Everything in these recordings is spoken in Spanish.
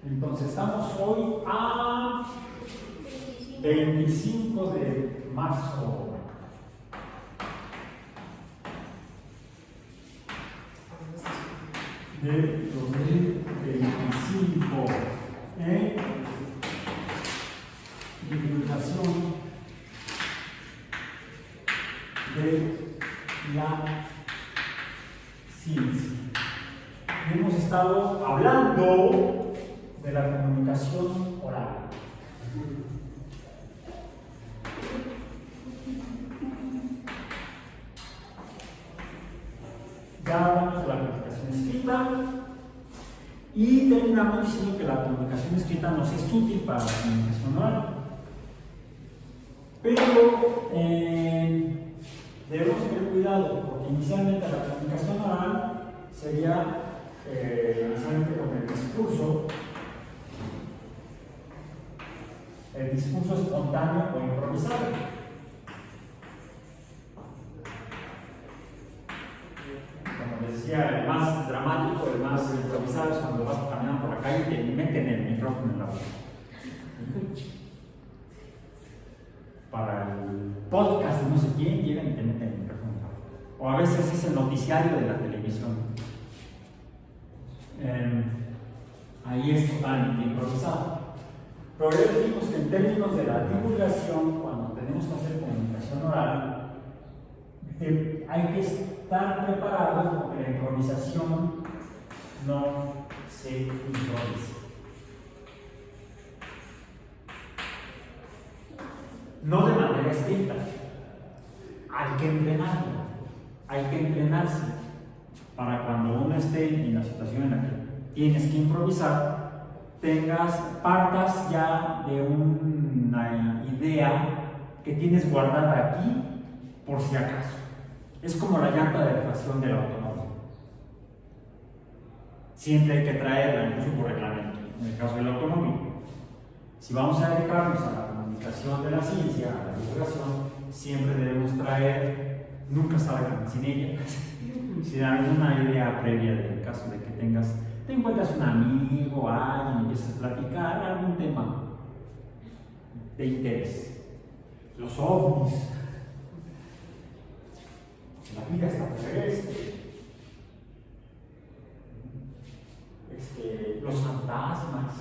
Entonces estamos hoy a 25 de marzo. De 2025 en divulgación de la ciencia. Hemos estado hablando de la comunicación oral. Ya hablamos de la comunicación escrita y terminamos diciendo que la comunicación escrita nos es útil para la comunicación oral. Pero debemos tener cuidado porque inicialmente la comunicación oral sería inicialmente con el discurso espontáneo o improvisado. Como les decía, el más dramático, el más improvisado es cuando vas caminando por la calle y te meten el micrófono en la boca. Para el podcast de no sé quién, llegan y te meten el micrófono en la boca. O a veces es el noticiario de la televisión. Ahí es totalmente improvisado. Pero ya dijimos que en términos de la divulgación, cuando tenemos que hacer comunicación oral, hay que estar preparados porque la improvisación no se improvisa. No de manera estricta. Hay que entrenarlo, hay que entrenarse para cuando uno esté en la situación en la que tienes que improvisar, partas ya de una idea que tienes guardada aquí por si acaso. Es como la llanta de refacción del automóvil. Siempre hay que traerla, incluso por reglamento, en el caso del automóvil. Si vamos a dedicarnos a la comunicación de la ciencia, a la divulgación, siempre debemos traer, nunca salgan sin ella, sin alguna idea previa del caso de que te encuentras un amigo, alguien, empiezas a platicar algún tema de interés. Los ovnis, la vida extraterrestre, los fantasmas,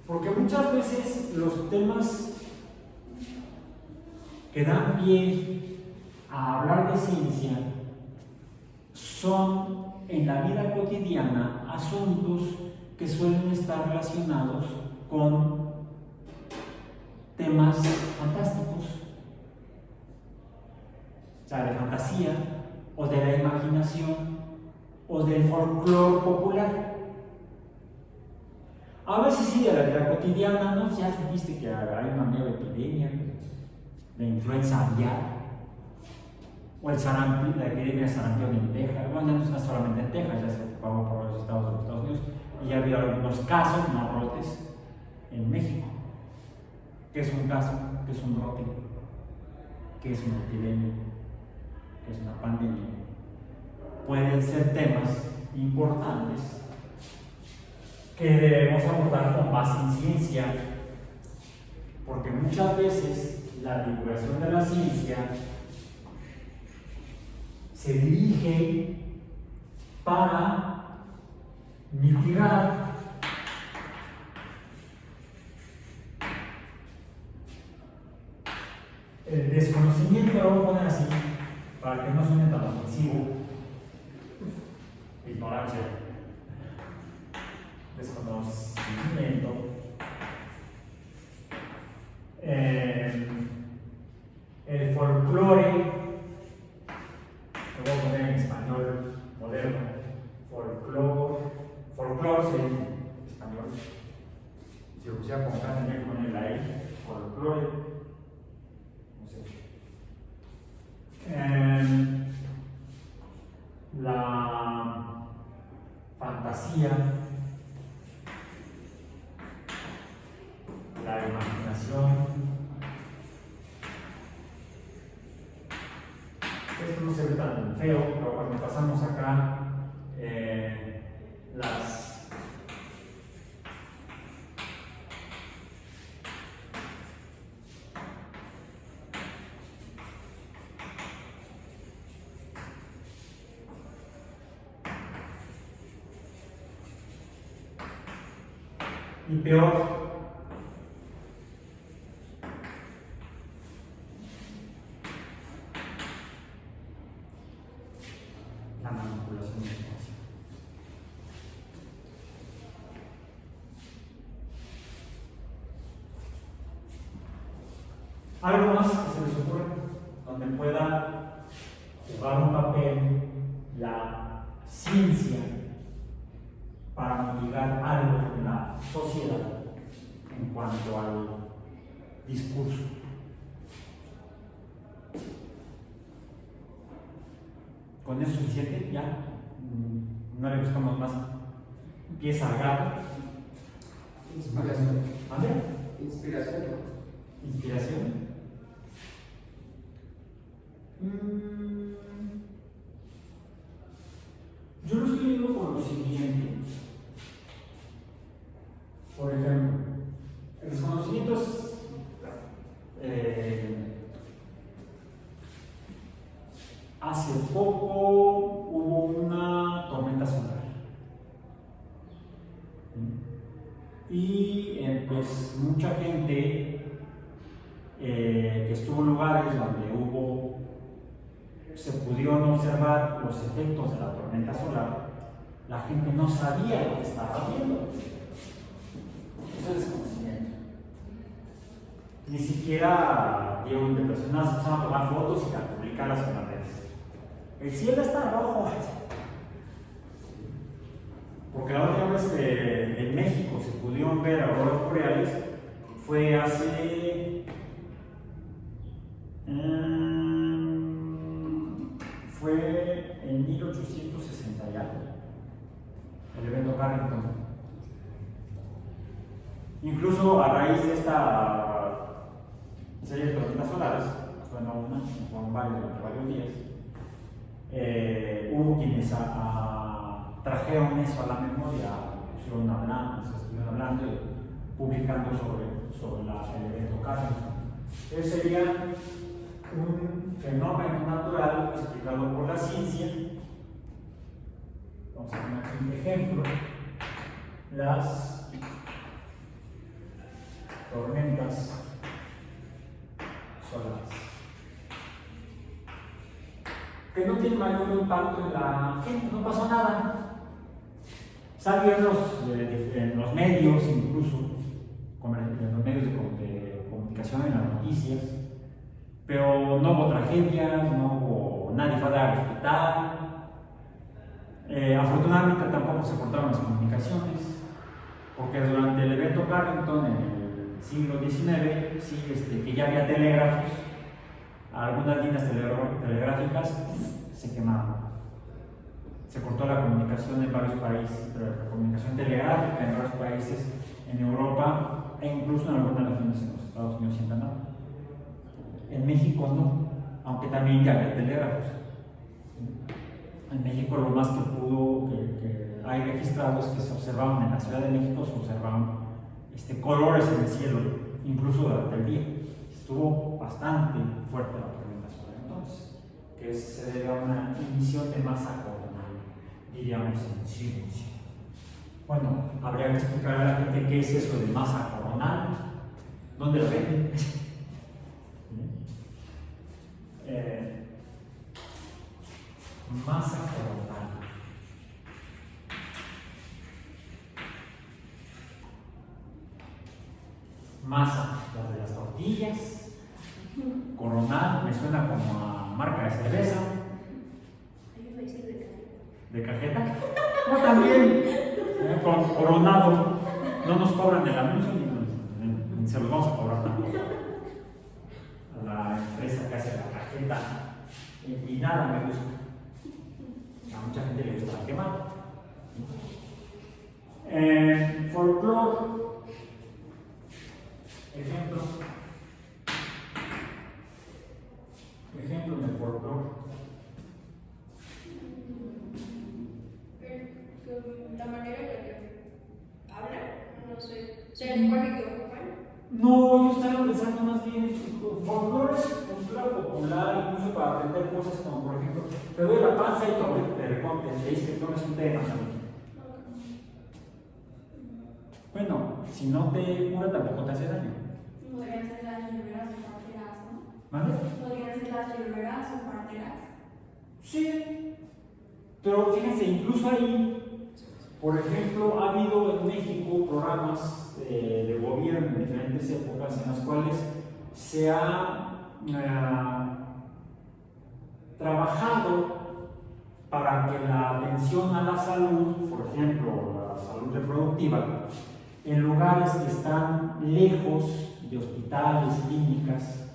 porque muchas veces los temas que dan pie a hablar de ciencia son en la vida cotidiana asuntos que suelen estar relacionados con temas fantásticos, o sea, de fantasía, o de la imaginación, o del folclore popular. A veces sí de la vida cotidiana, ¿no? Ya supiste que hay una nueva epidemia de influenza aviar, o la epidemia de sarampión en Texas. Bueno, no está solamente en Texas, ya se propagó por los estados de los Estados Unidos, y ya ha habido algunos casos, no brotes, en México. ¿Qué es un caso? ¿Qué es un brote? ¿Qué es una epidemia? ¿Qué es una pandemia? Pueden ser temas importantes que debemos abordar con base en ciencia, porque muchas veces la divulgación de la ciencia se dirige para mitigar el desconocimiento, lo voy a poner así, para que no suene tan ofensivo. Ignorancia, desconocimiento, el folclore, lo voy a poner en español moderno, folclore sería en español, si lo pusiera con K tendría que poner la E, folclore, no sé. La fantasía, la imaginación. Esto no se ve tan feo, pero cuando pasamos acá Y peor, la manipulación de información. Algo más que se les ocurre donde pueda jugar un papel la ciencia para mitigar algo de la sociedad en cuanto al discurso. Con eso es suficiente, ya no le buscamos más pieza al gato. Inspiración. ¿Vale? Inspiración. Inspiración. Yo lo estoy viendo por lo siguiente. Por ejemplo, los conocimientos hace poco hubo una tormenta solar. Y pues mucha gente que estuvo en lugares donde se pudieron observar los efectos de la tormenta solar, la gente no sabía lo que estaba viendo. Eso es desconocimiento. Ni siquiera dieron de personas empezaron a tomar fotos y a publicarlas en las redes. El cielo está rojo. Porque la última vez que en México se pudieron ver auroras boreales fue hace fue en 1860 y algo, el evento Carrington. Incluso a raíz de esta serie de tormentas solares, bueno, fueron varios durante varios días, hubo quienes trajeron eso a la memoria, estuvieron hablando y publicando sobre el evento Carrington. Ese sería un fenómeno natural explicado por la ciencia. Vamos a poner aquí un ejemplo: las tormentas solares, que no tienen mayor impacto en la gente, no pasó nada. Salió en los medios, incluso en los medios de comunicación, en las noticias, pero no hubo tragedias, nadie fue a dar al hospital. Afortunadamente tampoco se cortaron las comunicaciones, porque durante el evento Carrington en el siglo XIX, sí, que ya había telégrafos, algunas líneas telegráficas se quemaron. Se cortó la comunicación en varios países, la comunicación telegráfica en varios países en Europa e incluso en algunas regiones en los Estados Unidos y en Canadá. En México no, aunque también ya había telégrafos. En México lo más que hay registrados que se observaban en la Ciudad de México, se observaban colores en el cielo, incluso durante el día. Estuvo bastante fuerte la tormenta solar entonces, que se debe a una emisión de masa coronal, diríamos en ciencia. Bueno, habría que explicar a la gente qué es eso de masa coronal, dónde lo ven. Masa coronal. Masa, la de las tortillas. Coronal, me suena como a marca de cerveza. ¿De cajeta? No, también. Coronado. No nos cobran el anuncio ni se los vamos a cobrar tampoco. A la empresa que hace la cajeta. Y nada me gusta. A mucha gente le gusta la quemada. Folclore. Ejemplo del folclore. La manera en la que hablan, no sé, o sea, el lenguaje que ocupan. No, yo estaba pensando más bien, folclore es cultura popular, incluso para aprender cosas como, por ejemplo, te doy la panza y te dice que tomes un té de manzanilla. Bueno, si no te cura, tampoco te hace daño. Podrían ser las hierberas o parteras, ¿no? ¿Vale? Podrían ser las hierberas o parteras. Sí. Pero fíjense, incluso ahí, por ejemplo, ha habido en México programas de gobierno en diferentes épocas en las cuales se ha trabajado para que la atención a la salud, por ejemplo, la salud reproductiva, en lugares que están lejos de hospitales, clínicas,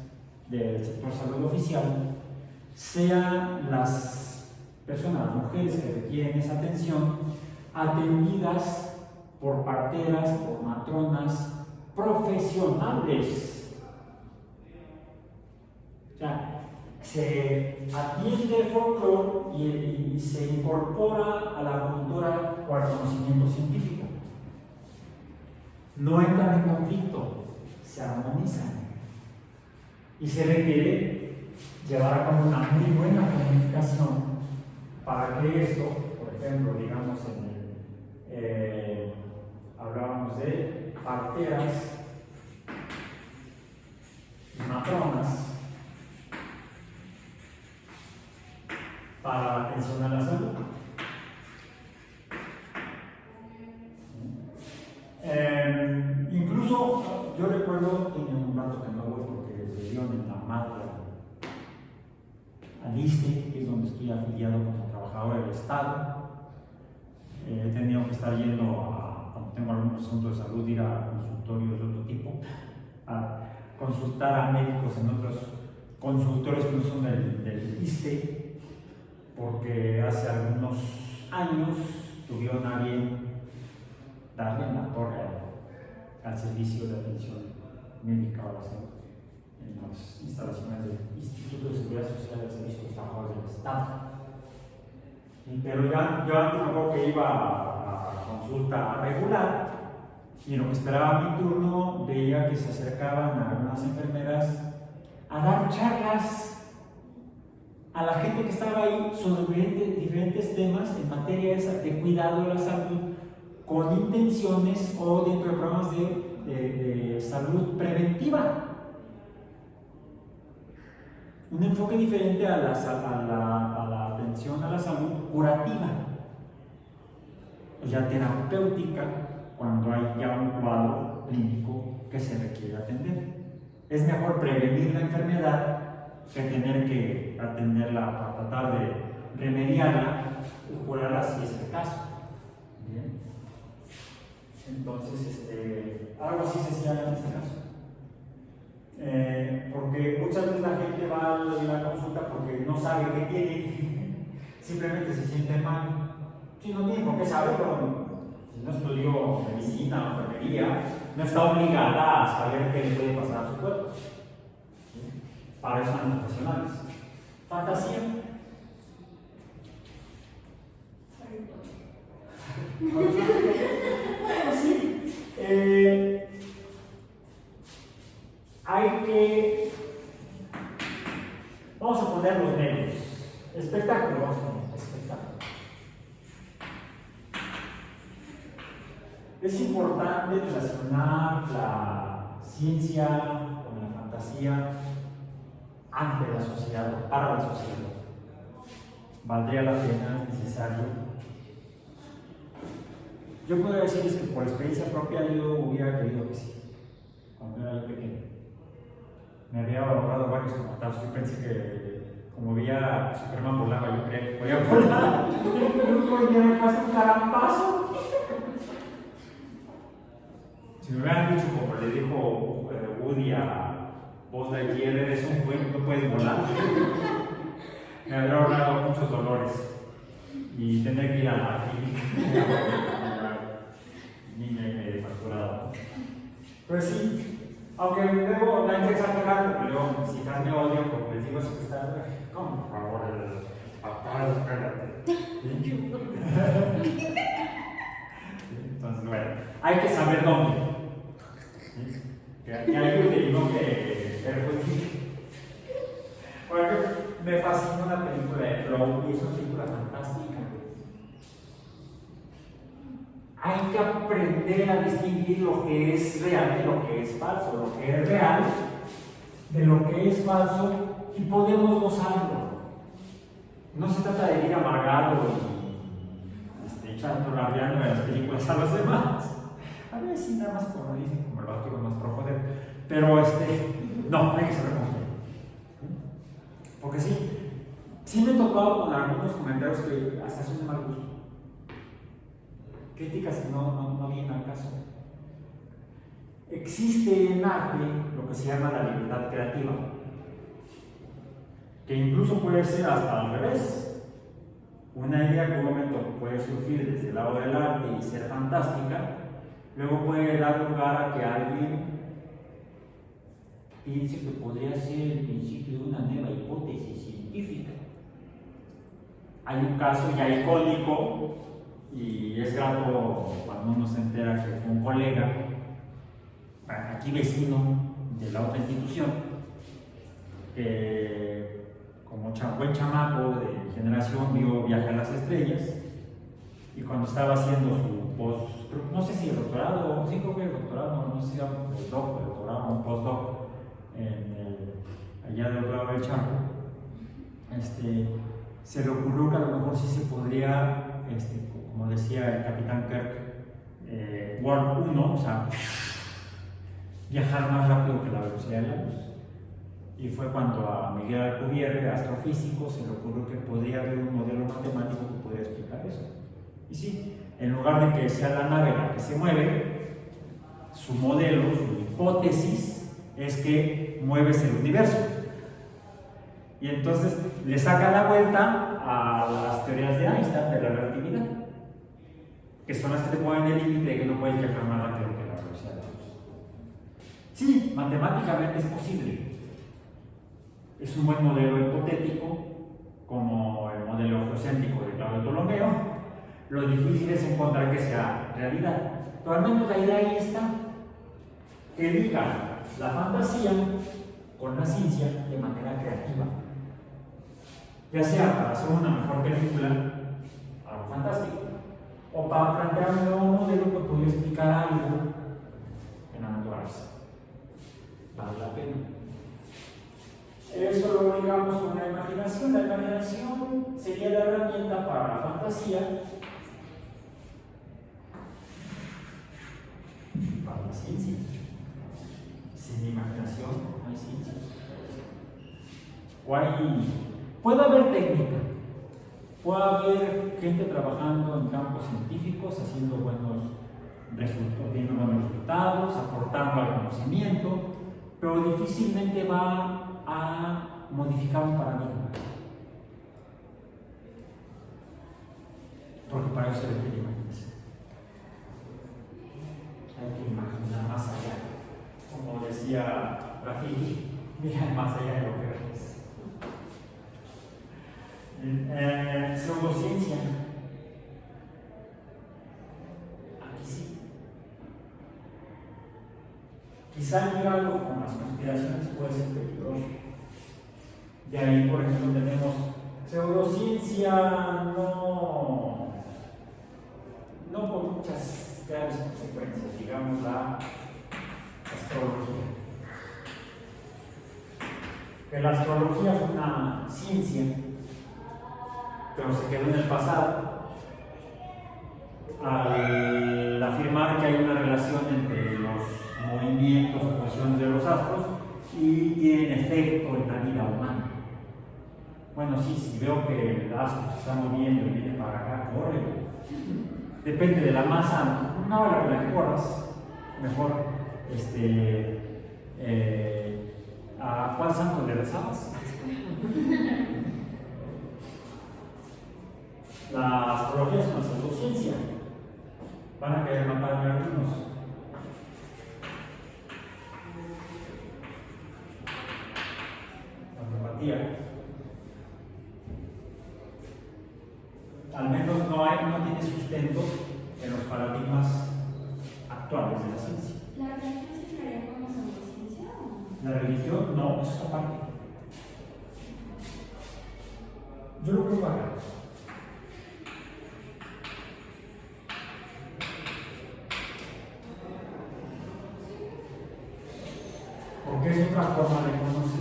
del sector salud oficial, sean las personas, las mujeres que requieren esa atención, atendidas por parteras, por matronas profesionales. O sea, se atiende el folclore y se incorpora a la cultura o al conocimiento científico. No entran en conflicto, se armonizan. Y se requiere llevar a cabo una muy buena comunicación para que esto, por ejemplo, digamos hablábamos de parteras y matronas para la atención a la salud. Incluso yo recuerdo, tiene un rato que no voy porque se dio en la madre al ISSSTE, que es donde estoy afiliado como trabajador del Estado. He tenido que estar yendo cuando tengo algunos asuntos de salud, ir a consultorios de otro tipo, a consultar a médicos en otros consultorios que no son del ISSSTE, porque hace algunos años tuvieron a bien darle en la torre al servicio de atención médica o la salud en las instalaciones del Instituto de Seguridad Social del Servicio de los Trabajadores del Estado. Pero yo antes me acuerdo que iba a consulta regular y en lo que esperaba mi turno veía que se acercaban a algunas enfermeras a dar charlas a la gente que estaba ahí sobre diferentes temas en materia de cuidado de la salud, con intenciones o dentro de programas de salud preventiva. Un enfoque diferente a la atención a la salud curativa, o ya terapéutica, cuando hay ya un cuadro clínico que se requiere atender. Es mejor prevenir la enfermedad que tener que atenderla para tratar de remediarla o curarla si es el caso. Bien. Entonces, algo así se hacía en este caso. Porque muchas veces la gente va a la consulta porque no sabe qué tiene, simplemente se siente mal. Si no tiene por qué saberlo, si no estudió medicina o enfermería, no está obligada a saber qué le puede pasar a su cuerpo. ¿Sí? Para eso son profesionales. Fantasía. Bueno, sí. Hay que. Vamos a poner los medios. Espectáculo, vamos a poner espectáculo. Es importante relacionar la ciencia con la fantasía ante la sociedad, o para la sociedad. Valdría la pena, es necesario. Yo podría decirles que por experiencia propia yo hubiera querido que sí, cuando era yo pequeño. Me había ahorrado varios comentarios. Yo pensé que, como veía Superman volaba, yo creía que podía volar. Yo me pasé un carampazo. Si me hubieran dicho, como le dijo Woody a Buzz Lightyear, eres un güey, no puedes volar, me habría ahorrado muchos dolores y tener que ir a la clínica. Niña y medio facturado. Pero sí, aunque luego la gente exagerada, porque luego mis hijas me odian porque les digo eso que está. ¿Cómo? Por favor, papá, espérate. Entonces, bueno, hay que saber dónde. ¿Sí? Que ayude y no que perjudique. Por ejemplo, me fascina una película de Flow y es una película fantástica. Hay que aprender a distinguir lo que es real de lo que es falso, lo que es real de lo que es falso, y podemos gozarlo. No se trata de ir amargado y echando la rienda de las películas a los demás. A veces sí, nada más como dicen, como el vato más pro joder. Pero no, hay que ser responsable. Porque sí me he tocado con algunos comentarios que hasta son de mal gusto. Críticas que no vienen al caso. Existe en arte lo que se llama la libertad creativa, que incluso puede ser hasta al revés. Una idea que en un momento puede surgir desde el lado del arte y ser fantástica, luego puede dar lugar a que alguien piense que podría ser el principio de una nueva hipótesis científica. Hay un caso ya icónico, y es grato cuando uno se entera que fue un colega, aquí vecino de la otra institución, que como buen chamaco de generación vio Viaje a las Estrellas, y cuando estaba haciendo su post, no sé si el doctorado, sí creo que el doctorado, no sé si era postdoc, doctorado o un postdoc, allá del otro lado del charco, se le ocurrió que a lo mejor sí se podría, como decía el capitán Kirk, Warp 1, o sea, viajar más rápido que la velocidad de la luz. Y fue cuando a Miguel Alcubierre, astrofísico, se le ocurrió que podría haber un modelo matemático que pudiera explicar eso. Y sí, en lugar de que sea la nave la que se mueve, su modelo, su hipótesis, es que mueves el universo. Y entonces le saca la vuelta a las teorías de Einstein de la relatividad, que son las que te ponen el límite de que no puedes viajar más rápido que la velocidad de la luz. Sí, matemáticamente es posible. Es un buen modelo hipotético, como el modelo geocéntrico de Claudio Ptolomeo. Lo difícil es encontrar que sea realidad. Pero al menos la idea ahí está, que liga la fantasía con la ciencia de manera creativa. Ya sea para hacer una mejor película, algo fantástico, o para plantear un nuevo modelo que pudiera explicar algo en la naturaleza. Vale la pena. Eso lo ligamos con la imaginación. La imaginación sería la herramienta para la fantasía, para la ciencia. Sin imaginación no hay ciencia. Puede haber técnica, puede haber gente trabajando en campos científicos, haciendo buenos resultados, aportando al conocimiento, pero difícilmente va a modificar un paradigma, porque para eso se requiere imaginación. Hay que imaginar más allá, como decía Rafiki, mira más allá de lo que ves. Pseudociencia, aquí sí. Quizá ligarlo con las conspiraciones puede ser peligroso. De ahí, por ejemplo, tenemos pseudociencia no con muchas graves consecuencias, digamos la astrología. Que la astrología es una ciencia, pero se quedó en el pasado al afirmar que hay una relación entre los movimientos o posiciones de los astros y tienen efecto en la vida humana. Bueno, sí, si veo que el astro se está moviendo y viene para acá, corre. Depende de la masa, no vale la pena que corras. Mejor, ¿a cuál santo le rezabas? La astrología es una pseudociencia. Van a querer matarme a algunos. La homeopatía. Al menos no tiene sustento en los paradigmas actuales de la ciencia. ¿La religión se entraría como pseudociencia o no? La religión no, eso es aparte. Yo lo creo acá. porque es otra forma de conocer.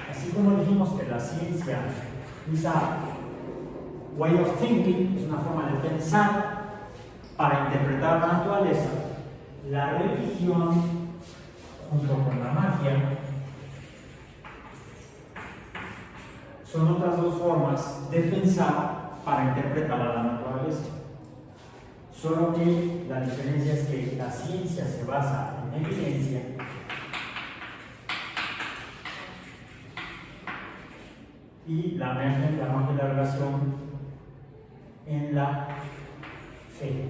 Así como dijimos que la ciencia es a way of thinking, es una forma de pensar para interpretar la naturaleza, la religión junto con la magia son otras dos formas de pensar para interpretar a la naturaleza. Solo que la diferencia es que la ciencia se basa en evidencia y la magia y la relación en la fe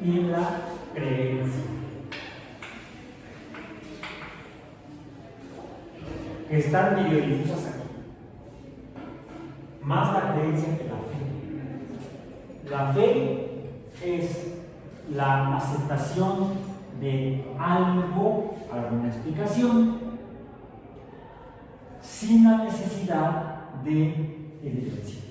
y en la creencia. Que están medio difusas aquí. Más la creencia que la fe. La fe es la aceptación de algo, alguna explicación, sin la necesidad de evidencia.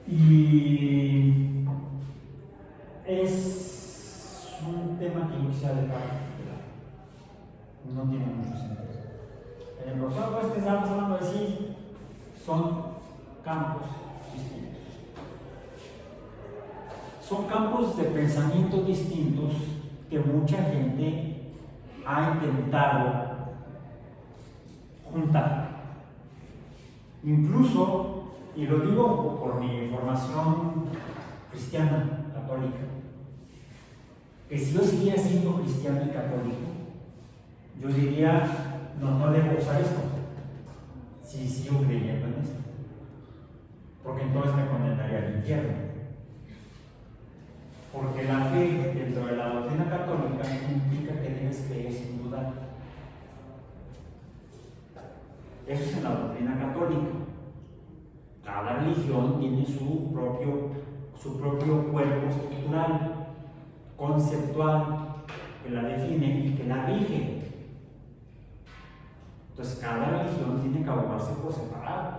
Y es un tema que yo quisiera dejar. No tiene mucho sentido. En el proceso que estamos hablando de sí son campos distintos. Son campos de pensamiento distintos que mucha gente ha intentado juntar. Incluso, y lo digo por mi formación cristiana, católica, que si yo siguiera siendo cristiano y católico, yo diría, no debo usar esto, si sigo creyendo en esto, porque entonces me condenaría al infierno. Porque la fe dentro de la doctrina católica implica que debes creer sin dudar. Eso es en la doctrina católica. Cada religión tiene su propio cuerpo estructural, conceptual, que la define y que la rige. Entonces, cada religión tiene que abogarse por separado.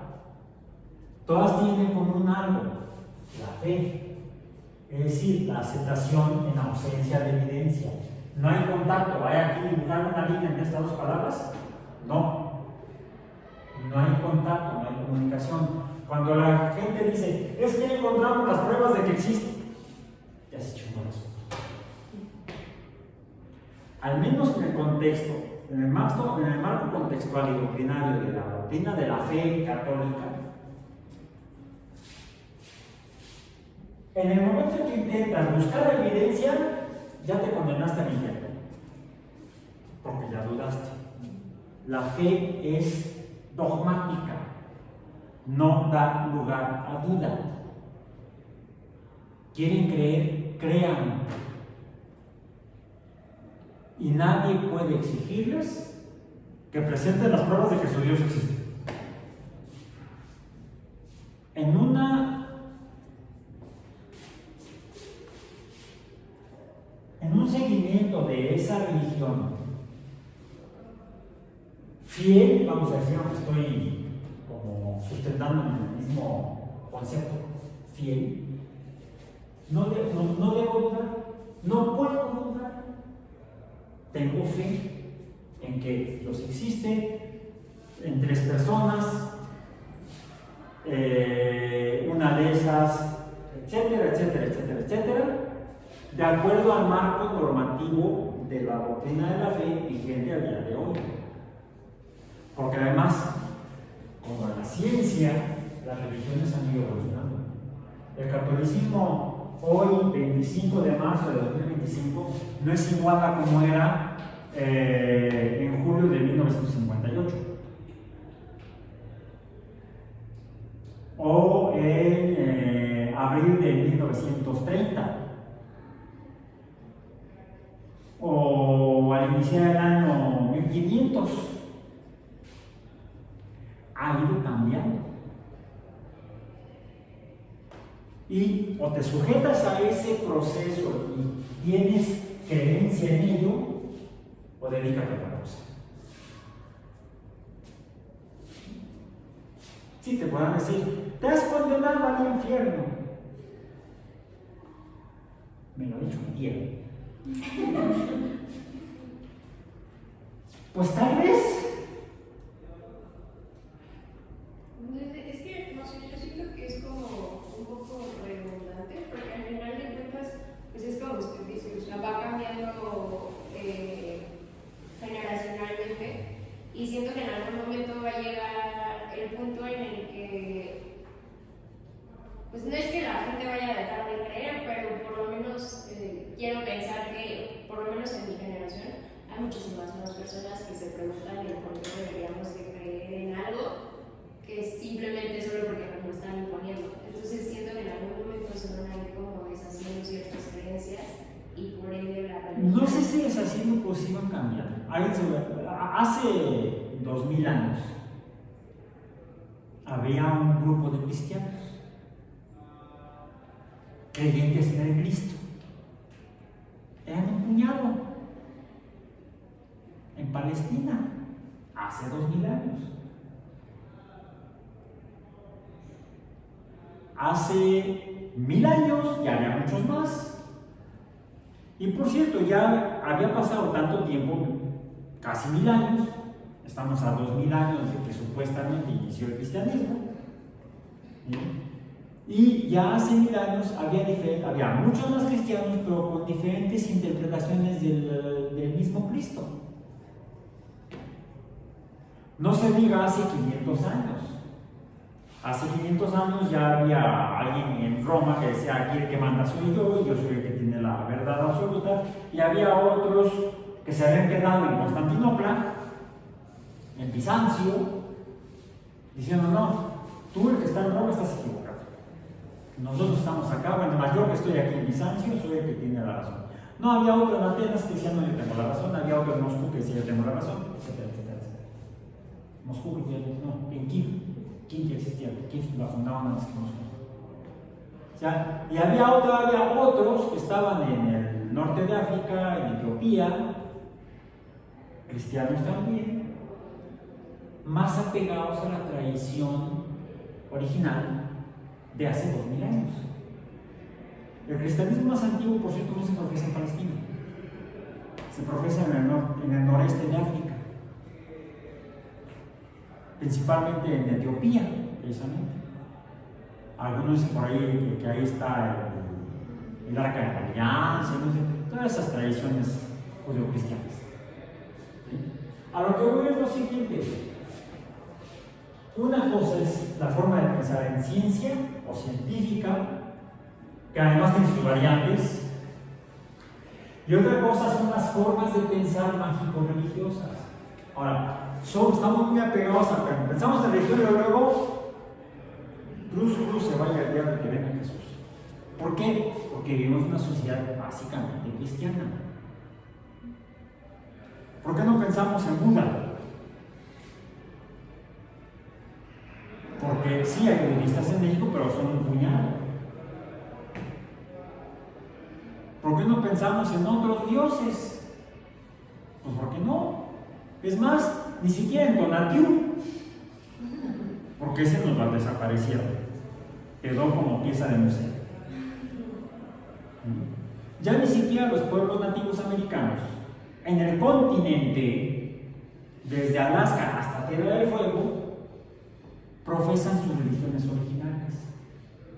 Todas tienen en común algo, la fe, es decir, la aceptación en ausencia de evidencia. No hay contacto. ¿Hay aquí dibujar una línea entre estas dos palabras? No. No hay contacto, no hay comunicación. Cuando la gente dice, es que encontramos las pruebas de que existe, ya se chingó eso. Al menos en el contexto, en el marco contextual y doctrinario de la doctrina de la fe católica, en el momento en que intentas buscar evidencia, ya te condenaste al infierno, porque ya dudaste. La fe es dogmática, no da lugar a duda. Quieren creer, crean. Y nadie puede exigirles que presenten las pruebas de que su Dios existe. En un seguimiento de esa religión fiel, vamos a decir, aunque estoy como sustentando el mismo concepto, fiel, no debo dudar, no puedo dudar. Tengo fe en que Dios existe en tres personas, una de esas, etcétera, etcétera, etcétera, etcétera, de acuerdo al marco normativo de la doctrina de la fe vigente a día de hoy. Porque además, como la ciencia, las religiones han ido evolucionando. El catolicismo hoy, 25 de marzo de 2025, no es igual a como era en julio de 1958 o en abril de 1930 o al iniciar el año 1500. Ha ido cambiando. Y o te sujetas a ese proceso y tienes creencia en ello, o dedícate a otra cosa. Sí, te podrán decir, te has condenado al infierno. lo ha dicho mi tía. Pues tal vez. Es que, no sé, yo siento que es como un poco redundante, porque al final de cuentas, pues es como usted dice, o sea, va cambiando generacionalmente, y siento que en algún momento va a llegar el punto en el que, pues no es que la gente vaya a dejar de creer, pero por lo menos quiero pensar que, por lo menos en mi generación, hay muchísimas más personas que se preguntan el por qué deberíamos de creer en algo que simplemente solo porque nos lo están imponiendo. Entonces siento que en algún momento se van a ir como deshaciendo ciertas creencias y por ende la religión. No sé si es haciendo pues iban cambiando. Hace 2000 años había un grupo de cristianos creyentes en el Cristo. Eran un puñado en Palestina hace 2000 años. Hace 1000 años ya había muchos más. Y por cierto, ya había pasado tanto tiempo, casi 1000 años, estamos a 2000 años de que supuestamente inició el cristianismo. Y ya hace 1000 años había muchos más cristianos, pero con diferentes interpretaciones del mismo Cristo. No se diga hace 500 años. Hace 500 años ya había alguien en Roma que decía: aquí el que manda soy yo, y yo soy el que tiene la verdad absoluta. Y había otros que se habían quedado en Constantinopla, en Bizancio, diciendo: no, tú el que está en Roma estás equivocado. Nosotros estamos acá, bueno, más yo que estoy aquí en Bizancio soy el que tiene la razón. No, había otro en Atenas que decía: no, yo tengo la razón. Había otro en Moscú que decía: yo tengo la razón, etcétera, etcétera, etcétera. Moscú, no, en Kiev ya existía, Kiev la fundaban antes que Moscú. O sea, y había otros que estaban en el norte de África, en Etiopía, cristianos también, más apegados a la tradición original de hace 2000 años. El cristianismo más antiguo, por cierto, no se profesa en Palestina, se profesa en el noreste de África, principalmente en Etiopía, precisamente. Algunos dicen por ahí que ahí está el arca de la alianza, no sé, todas esas tradiciones judeocristianas. ¿Sí? A lo que voy es lo siguiente: una cosa es la forma de pensar en ciencia o científica, que además tiene sus variantes, y otra cosa son las formas de pensar mágico-religiosas. Ahora, estamos muy apegados a cuando pensamos en religión y luego cruz se vaya el día de que venga Jesús. ¿Por qué? Porque vivimos en una sociedad básicamente cristiana. ¿Por qué no pensamos en Buda? Porque sí hay budistas en México, pero son un puñado. ¿Por qué no pensamos en otros dioses? Pues ¿por qué no? Es más, ni siquiera en Tonatiuh, porque ese nos va a desaparecer, quedó como pieza de museo. Ya ni siquiera los pueblos nativos americanos, en el continente, desde Alaska hasta Tierra del Fuego, profesan sus religiones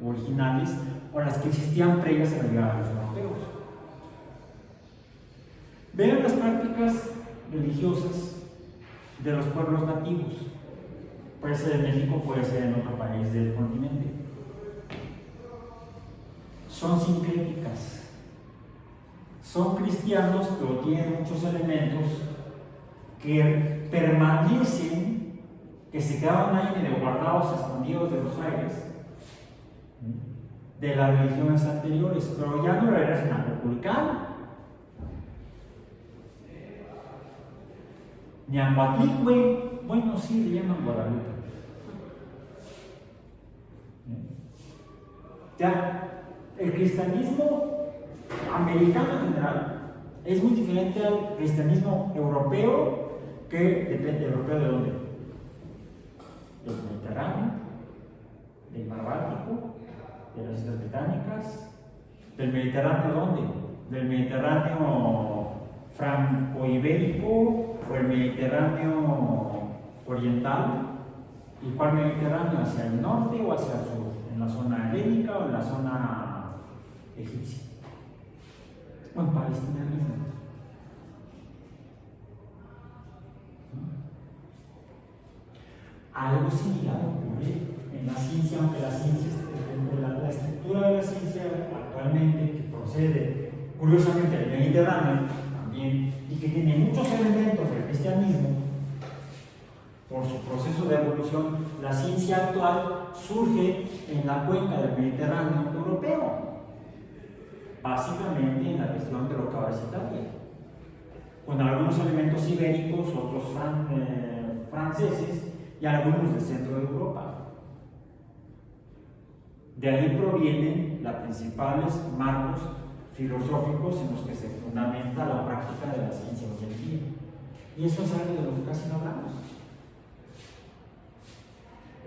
originales, o las que existían previas a la llegada de los europeos. Vean las prácticas religiosas de los pueblos nativos. Puede ser en México, puede ser en otro país del continente. Son sincréticas. Son cristianos, pero tienen muchos elementos que permanecen, que se quedaban ahí medio guardados, escondidos de los aires, de las religiones anteriores, pero ya no era el republicano. Ñahuatlicue, bueno, sí le llaman Guadalupe. Ya, el cristianismo americano en general es muy diferente al cristianismo europeo, que depende europeo de dónde. Del Mediterráneo, del Mar Báltico, de las Islas Británicas. ¿Del Mediterráneo dónde? del Mediterráneo franco-ibérico o el Mediterráneo oriental. ¿Y cuál Mediterráneo? ¿Hacia el norte o hacia el sur? ¿En la zona helénica o en la zona egipcia? O en Palestina misma. Algo similar ocurre en la ciencia, aunque la ciencia, la estructura de la ciencia actualmente, que procede curiosamente del Mediterráneo también, y que tiene muchos elementos del cristianismo, por su proceso de evolución, la ciencia actual surge en la cuenca del Mediterráneo europeo, básicamente en la región de lo que ahora es Italia, con algunos elementos ibéricos, otros franceses y algunos del centro de Europa. De ahí provienen los principales marcos filosóficos en los que se fundamenta la práctica de la ciencia hoy en día. Y eso es algo de lo que casi no hablamos.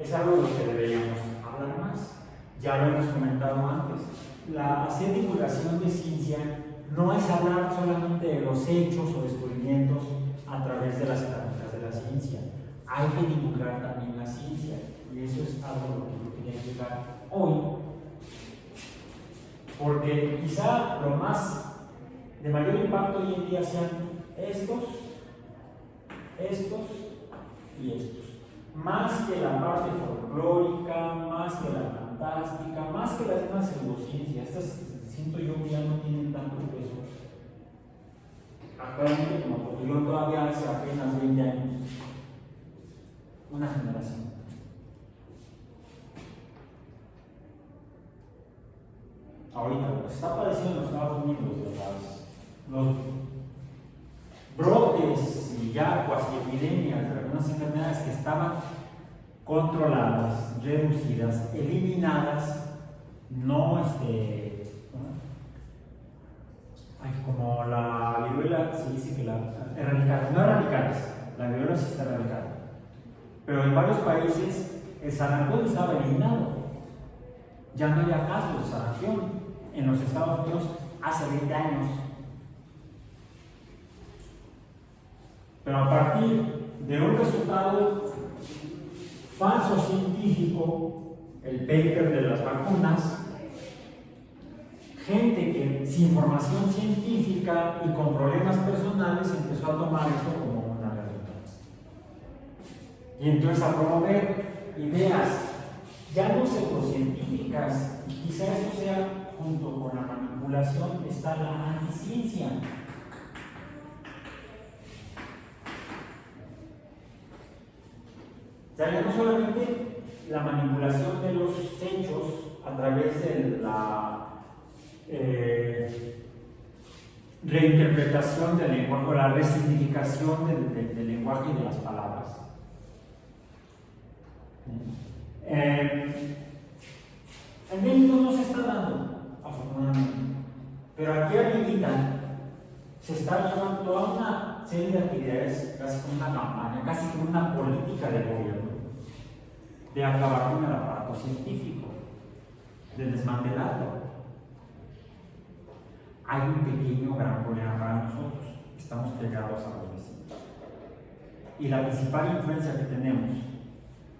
Es algo de lo que deberíamos hablar más. Ya lo hemos comentado antes. Hacer divulgación de ciencia no es hablar solamente de los hechos o descubrimientos a través de las herramientas de la ciencia. Hay que divulgar también la ciencia. Y eso es algo a lo que yo quería llegar hoy. Porque quizá lo más de mayor impacto hoy en día sean estos y estos. Más que la parte folclórica, más que la fantástica, más que las demás pseudociencias. Estas, siento yo, que ya no tienen tanto peso. Actualmente, como yo todavía hace apenas 20 años, una generación. Ahorita, lo que está padeciendo en los Estados Unidos, los brotes y ya cuasi epidemias de algunas enfermedades que estaban controladas, reducidas, eliminadas, como la viruela, se dice que erradicadas, no erradicadas, la viruela sí está erradicada, pero en varios países el sarampión estaba eliminado, ya no había casos de sarampión. En los Estados Unidos hace 20 años. Pero a partir de un resultado falso científico, el paper de las vacunas, gente que sin formación científica y con problemas personales empezó a tomar eso como una realidad. Y entonces a promover ideas ya no pseudocientíficas, y quizá eso sea, junto con la manipulación, está la anticiencia. Ya no solamente la manipulación de los hechos a través de la reinterpretación del lenguaje o la resignificación del lenguaje y de las palabras. En México no se está dando, afortunadamente, pero aquí arriba se está llevando toda una serie de actividades, casi como una campaña, casi como una política de gobierno, de acabar con el aparato científico, de desmantelarlo. Hay un pequeño gran problema para nosotros: estamos pegados a los vecinos. Y la principal influencia que tenemos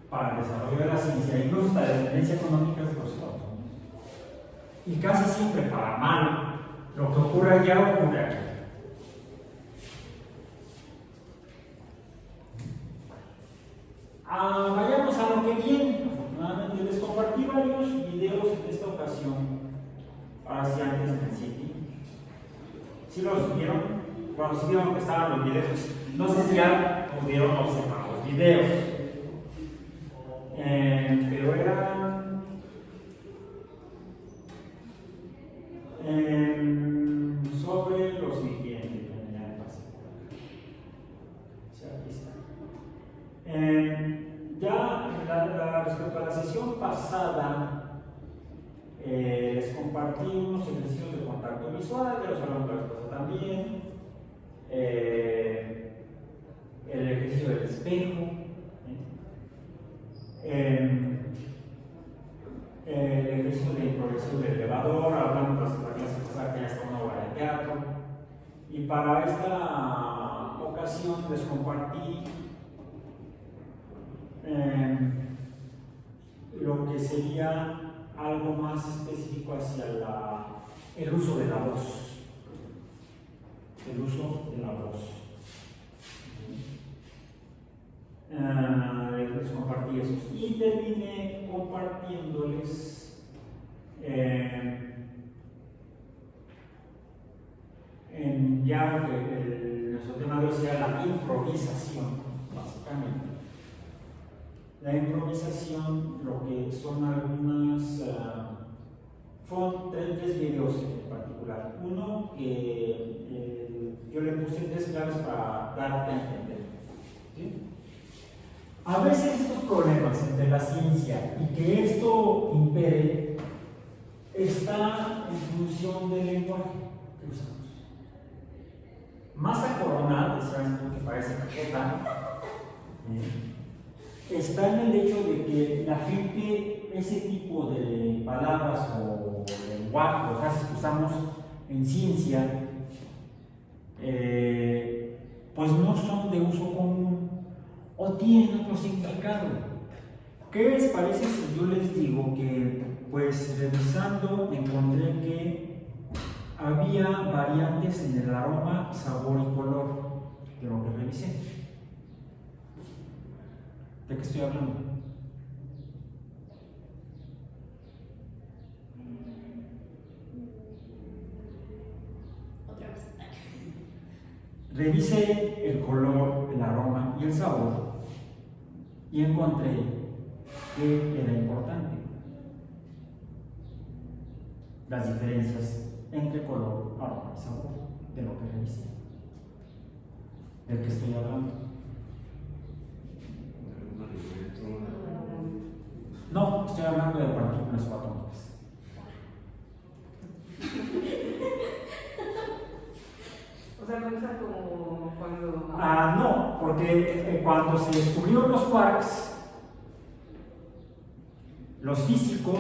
para el desarrollo de la ciencia, incluso hasta la dependencia económica, es de los Estados Unidos. Y casi siempre, para mal, lo que ocurre allá ocurre aquí. Vayamos a lo que viene. Afortunadamente les compartí varios videos en esta ocasión para estudiantes en City. ¿Sí los vieron? Bueno, sí vieron que estaban los videos. No sé si ya pudieron observar los videos. Pero eran sobre lo siguiente. Respecto a la sesión pasada, les compartí unos ejercicios de contacto visual, que los hablamos la vez pasada también, el ejercicio del espejo, el ejercicio de progresión del elevador, hablamos la clase pasada reciclar que ya está una obra de teatro. Y para esta ocasión les compartí lo que sería algo más específico hacia el uso de la voz. El uso de la voz. Les compartí eso. Y terminé compartiéndoles ya que nuestro tema de hoy sea la improvisación, básicamente. La improvisación, lo que son algunas, fueron tres videos en particular. Uno que yo le puse 3 claves para darte a entender. ¿Sí? A veces estos problemas entre la ciencia y que esto impere está en función del lenguaje que usamos. Masa coronal, decían que parece cajeta, está en el hecho de que la gente, ese tipo de palabras o lenguaje o frases que usamos en ciencia, pues no son de uso común o tienen otro significado. ¿Qué les parece si yo les digo que, pues revisando, encontré que había variantes en el aroma, sabor y color de lo que revisé? ¿De qué estoy hablando? Otra vez. Revisé el color, el aroma y el sabor y encontré que era importante las diferencias entre color, aroma y sabor de lo que revisé. ¿De qué estoy hablando? No, estoy hablando de partículas subatómicas. O sea, no usa como cuando... No, porque cuando se descubrieron los quarks, los físicos,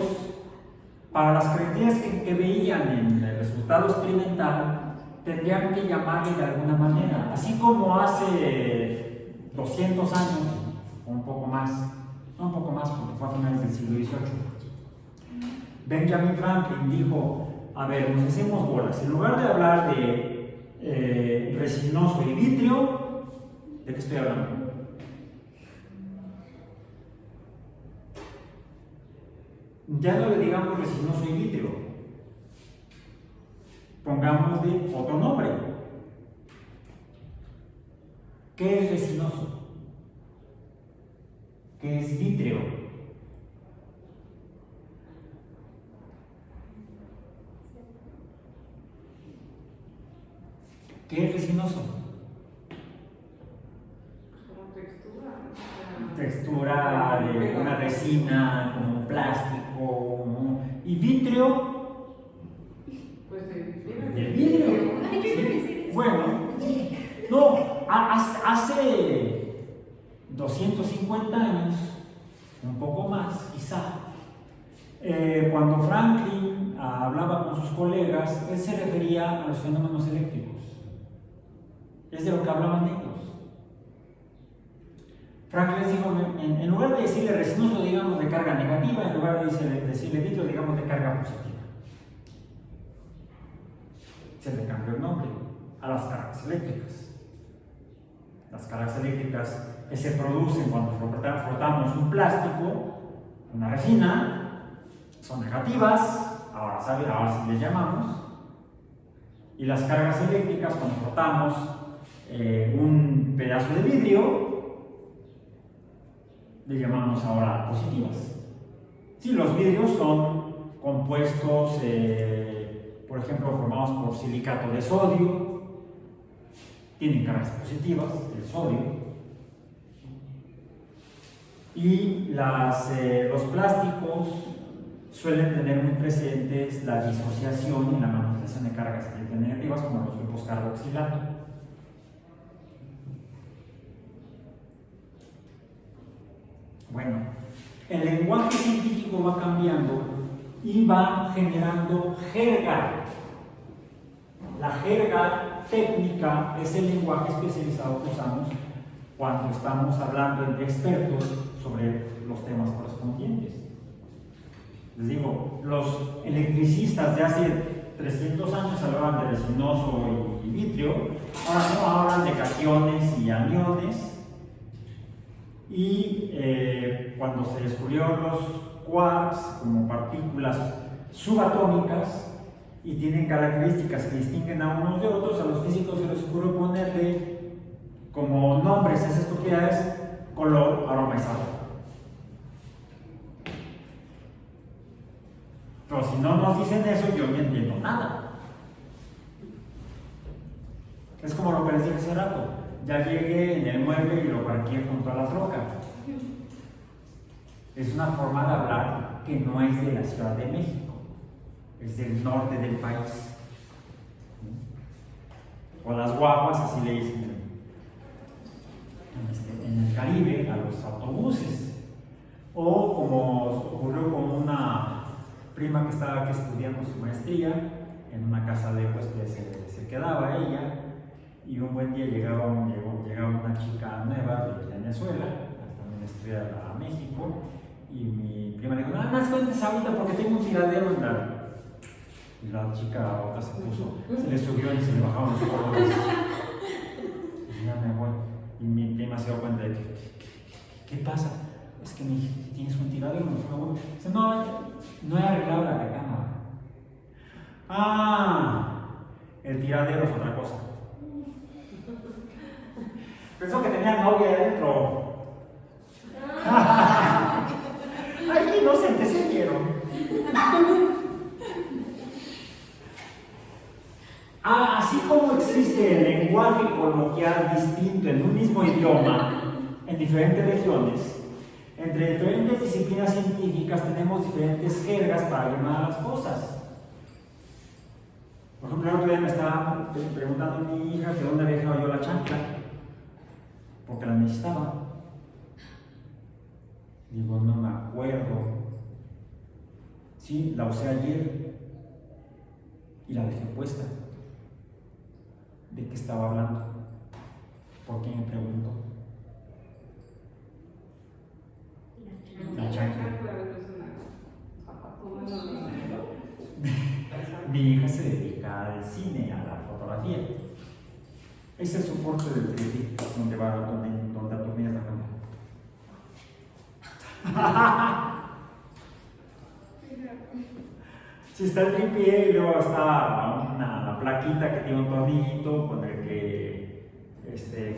para las características que veían en el resultado experimental, tendrían que llamarle de alguna manera, así como hace 200 años, o un poco más, no un poco más porque fue a finales del siglo XVIII, Benjamin Franklin dijo: a ver, nos hacemos bolas, en lugar de hablar de resinoso y vítreo, ¿de qué estoy hablando? Ya no le digamos resinoso y vítreo, pongámosle otro nombre. ¿Qué es resinoso? ¿Qué es vítreo? ¿Qué es resinoso? Como textura. Textura de una resina, como un plástico, y vítreo, Pues de vidrio. Ay, yo iba a decir eso. Bueno, no, hace 250 años, un poco más quizá, cuando Franklin hablaba con sus colegas, él se refería a los fenómenos eléctricos. Es de lo que hablaban ellos. Franklin les dijo, en lugar de decirle resinoso, digamos de carga negativa, en lugar de decirle vitrio, digamos de carga positiva. Se le cambió el nombre a las cargas eléctricas. Las cargas eléctricas que se producen cuando frotamos un plástico, una resina, son negativas, ahora sí les llamamos. Y las cargas eléctricas cuando frotamos un pedazo de vidrio, le llamamos ahora positivas. Sí, los vidrios son compuestos, por ejemplo, formados por silicato de sodio, tienen cargas positivas, el sodio. Y los plásticos suelen tener muy presentes la disociación y la manifestación de cargas negativas, como los grupos carboxilato. Bueno, el lenguaje científico va cambiando y va generando jerga. La jerga técnica es el lenguaje especializado que usamos cuando estamos hablando entre expertos sobre los temas correspondientes. Les digo, los electricistas de hace 300 años hablaban de resinoso y vitrio, ahora no hablan de cationes y aniones. Y cuando se descubrieron los quarks como partículas subatómicas y tienen características que distinguen a unos de otros, a los físicos se les ocurrió ponerle como nombres a esas propiedades: color, aroma y sabor. Pero si no nos dicen eso, yo no entiendo nada. Es como lo que les dije hace rato: ya llegué en el mueble y lo parqué junto a las rocas. Es una forma de hablar que no es de la Ciudad de México, es del norte del país. O las guaguas, así le dicen en el Caribe a los autobuses. O como ocurrió con una prima que estaba aquí estudiando su maestría, en una casa de huéspedes se quedaba ella, y un buen día llegaba una chica nueva de Venezuela, también estudiar a México, y mi prima le dijo: nada más cuentes ahorita porque tengo un tiradero en la... Y la chica otra se puso, se le subió y se le bajaron los colores. Y ya me voy. Y mi prima se dio cuenta de que, ¿qué pasa? Es que tienes un tiradero, por favor. Dice: no he arreglado la recámara. Ah, el tiradero es otra cosa. Pensó que tenía novia adentro. Ay, qué inocentes se vieron. Así como existe el lenguaje coloquial distinto en un mismo idioma, en diferentes regiones, entre diferentes disciplinas científicas tenemos diferentes jergas para llamar a las cosas. Por ejemplo, el otro día me estaba preguntando a mi hija que dónde había dejado yo la chancla, porque la necesitaba. Digo: no me acuerdo. Sí, la usé ayer y la dejé puesta. ¿De qué estaba hablando? ¿Por qué me preguntó? La chancla. Mi hija se dedica al cine, a la fotografía. Es el soporte del 3D, donde atornillas la cámara. Si está el tripié y luego está una plaquita que tiene un tornillito con el que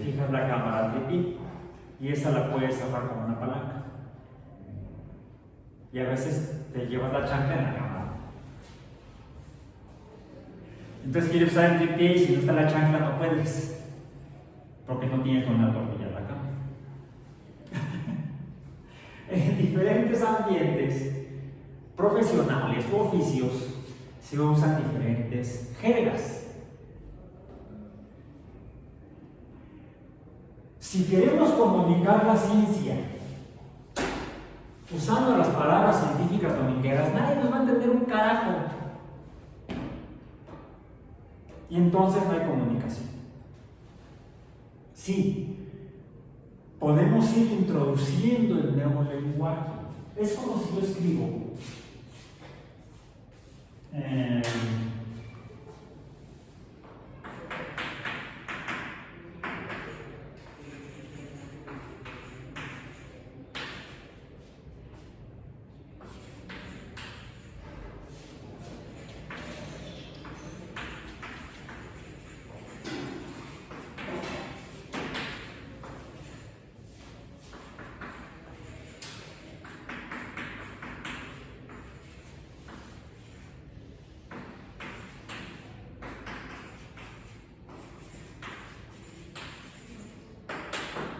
fijas la cámara al tripié, y esa la puedes zafar con una palanca. Y a veces te llevas la chancla en la cámara. Entonces quieres usar el tripié y si no está la chancla no puedes, porque no tienes donde atornillar la cámara. En diferentes ambientes profesionales u oficios se usan diferentes jergas. Si queremos comunicar la ciencia usando las palabras científicas domingueras, nadie nos va a entender un carajo. Y entonces no hay comunicación. Sí, podemos ir introduciendo el nuevo lenguaje. Es como si yo escribo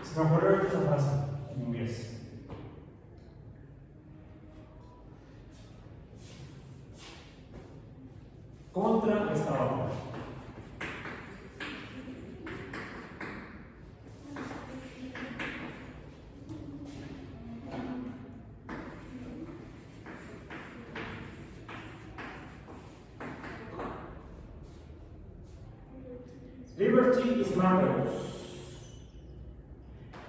se me ocurrió esta frase en inglés. Contra esta otra. Liberty is marvelous.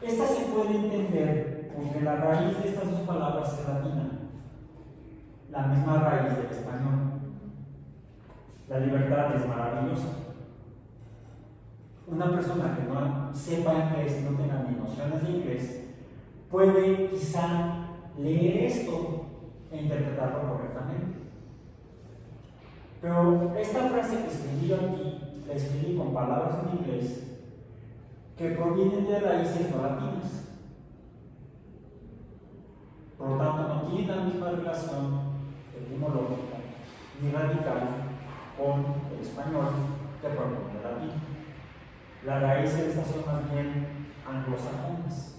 Esta se puede entender porque la raíz de estas dos palabras es latina, la misma raíz del español. La libertad es maravillosa. Una persona que no sepa inglés, no tenga ni nociones de inglés, puede quizá leer esto e interpretarlo correctamente. Pero esta frase que escribí yo aquí, la escribí con palabras en inglés que provienen de raíces no latinas. Por lo tanto, no tiene la misma relación etimológica ni radical con el español que proviene del latín. Las raíces de estas son más bien anglosajonas.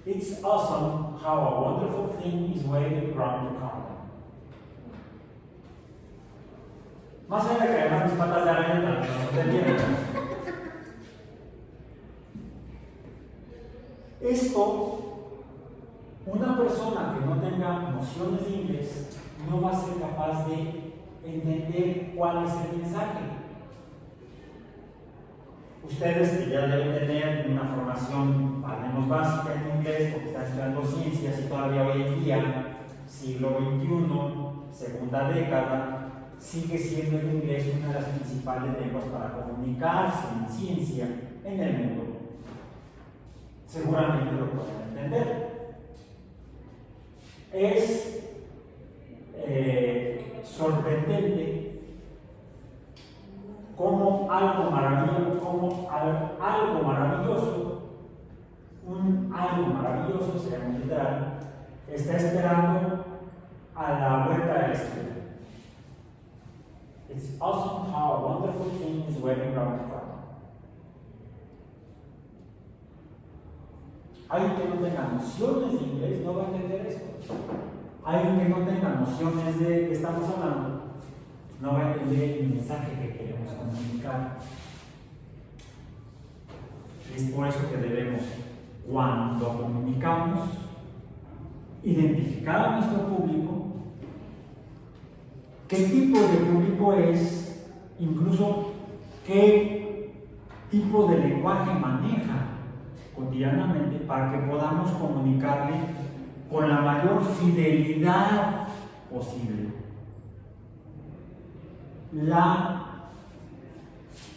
It's awesome how a wonderful thing is waiting around the corner. Más allá de que además mis patas de araña para que no te vieran. Esto, una persona que no tenga nociones de inglés no va a ser capaz de entender cuál es el mensaje. Ustedes que ya deben tener una formación al menos básica en inglés porque están estudiando ciencias y todavía hoy en día, siglo XXI, segunda década, sigue siendo el inglés una de las principales lenguas para comunicarse en ciencia en el mundo. Seguramente lo pueden entender. Es sorprendente como algo maravilloso, un algo maravilloso, sería muy literal, está esperando a la vuelta de la esquina. It's awesome how a wonderful thing is waiting around the corner. Alguien que no tenga nociones de inglés no va a entender esto. Alguien que no tenga nociones de qué estamos hablando no va a entender el mensaje que queremos comunicar. Es por eso que debemos, cuando comunicamos, identificar a nuestro público, qué tipo de público es, incluso qué tipo de lenguaje maneja cotidianamente para que podamos comunicarle con la mayor fidelidad posible la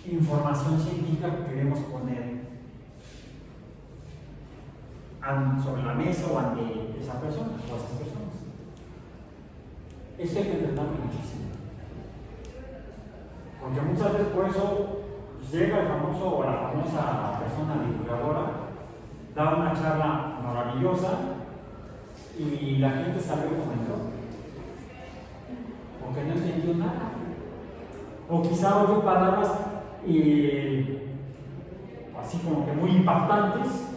información científica que queremos poner sobre la mesa o ante esa persona o esas personas. Esto hay que entenderlo muchísimo, porque muchas veces por eso llega el famoso o la famosa persona divulgadora, da una charla maravillosa y la gente salió como entró, porque no entendió nada, o quizá oyó palabras así como que muy impactantes.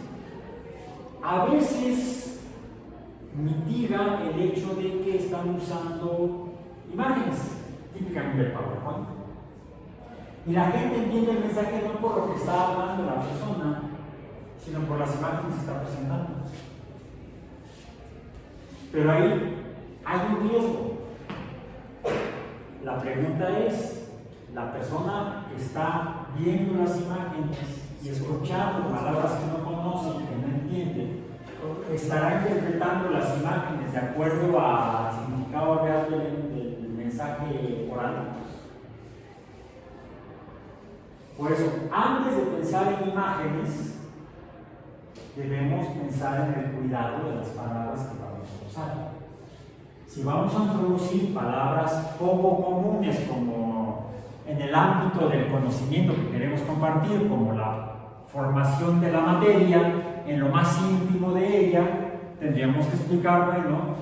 A veces mitiga el hecho de que están usando imágenes, típicamente del PowerPoint. Y la gente entiende el mensaje no por lo que está hablando la persona, sino por las imágenes que está presentando. Pero ahí hay un riesgo. La pregunta es, la persona que está viendo las imágenes y escuchando palabras que no conoce y que no entiende, estará interpretando las imágenes de acuerdo al significado real del mensaje oral. Por eso, antes de pensar en imágenes, debemos pensar en el cuidado de las palabras que vamos a usar. Si vamos a introducir palabras poco comunes como en el ámbito del conocimiento que queremos compartir, como la formación de la materia, en lo más íntimo de ella, tendríamos que explicar, bueno,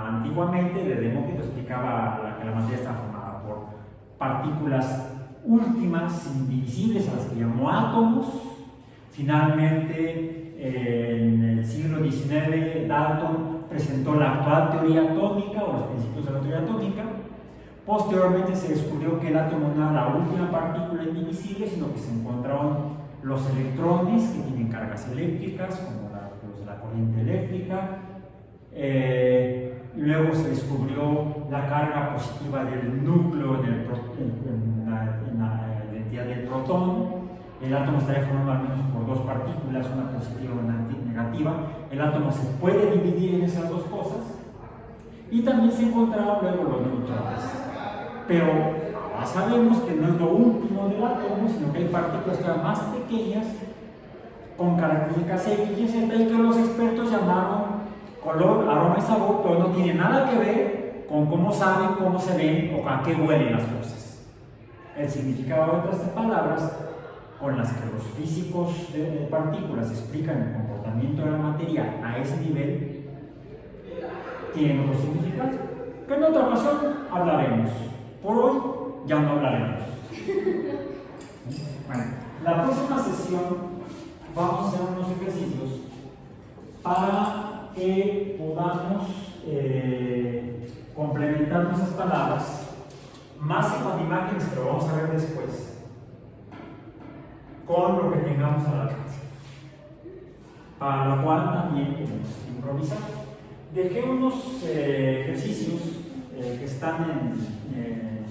antiguamente de Demócrito explicaba que la materia está formada por partículas últimas, indivisibles, a las que llamó átomos. Finalmente, en el siglo XIX, Dalton presentó la actual teoría atómica o los principios de la teoría atómica. Posteriormente se descubrió que el átomo no era la última partícula indivisible, sino que se encontraron los electrones que tienen cargas eléctricas, como los de la corriente eléctrica. Luego se descubrió la carga positiva del núcleo dentro identidad del protón. El átomo estaría formado al menos por dos partículas, una positiva y una negativa. El átomo se puede dividir en esas dos cosas. Y también se encontraron luego los neutrones. Pero ahora sabemos que no es lo último del átomo, sino que hay partículas todavía más pequeñas con características X y Z y que los expertos llamaron color, aroma y sabor, pero no tiene nada que ver con cómo saben, cómo se ven o a qué huelen las cosas. El significado de otras palabras con las que los físicos de partículas explican el comportamiento de la materia a ese nivel tienen otro significado, que en otra ocasión hablaremos. Por hoy ya no hablaremos. Bueno, la próxima sesión vamos a hacer unos ejercicios para que podamos complementar nuestras palabras, más que con imágenes, pero vamos a ver después, con lo que tengamos al alcance, para lo cual también tenemos que improvisar. Dejé unos ejercicios que están en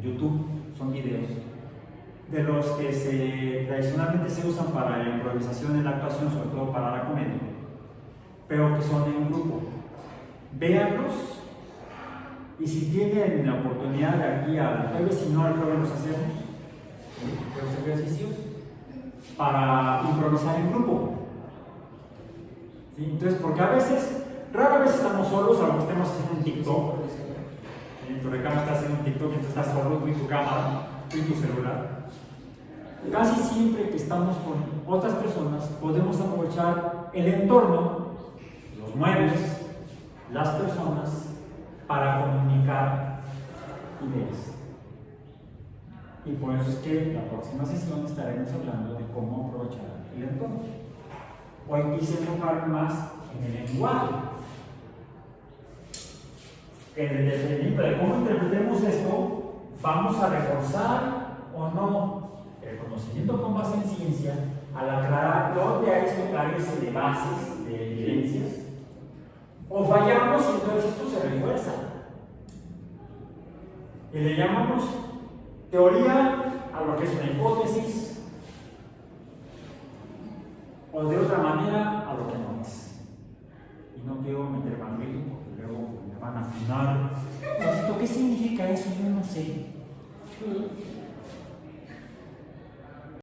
YouTube, son videos, de los que tradicionalmente se usan para la improvisación en la actuación, sobre todo para la comedia, pero que son en grupo. Véanlos y si tienen la oportunidad de aquí al jueves, si no, al jueves los hacemos, los ejercicios, para improvisar en grupo. ¿Sí? Entonces, porque a veces, rara vez estamos solos, aunque estemos haciendo un TikTok. Tu recámara está haciendo un TikTok, entonces estás solo, tú y tu cámara, tú y tu celular. Casi siempre que estamos con otras personas, podemos aprovechar el entorno, los muebles, las personas, para comunicar ideas. Y por eso es que la próxima sesión estaremos hablando de cómo aprovechar el entorno. Hoy quise enfocarme más en el lenguaje. Dependiendo de cómo interpretemos esto, vamos a reforzar o no el conocimiento con base en ciencia al aclarar dónde hay estos áreas de bases, de evidencias, o fallamos y entonces esto se refuerza. Y le llamamos teoría a lo que es una hipótesis, o de otra manera a lo que no es. Y no quiero meter bandido porque luego me van a afinar. ¿Qué significa eso? Yo no sé.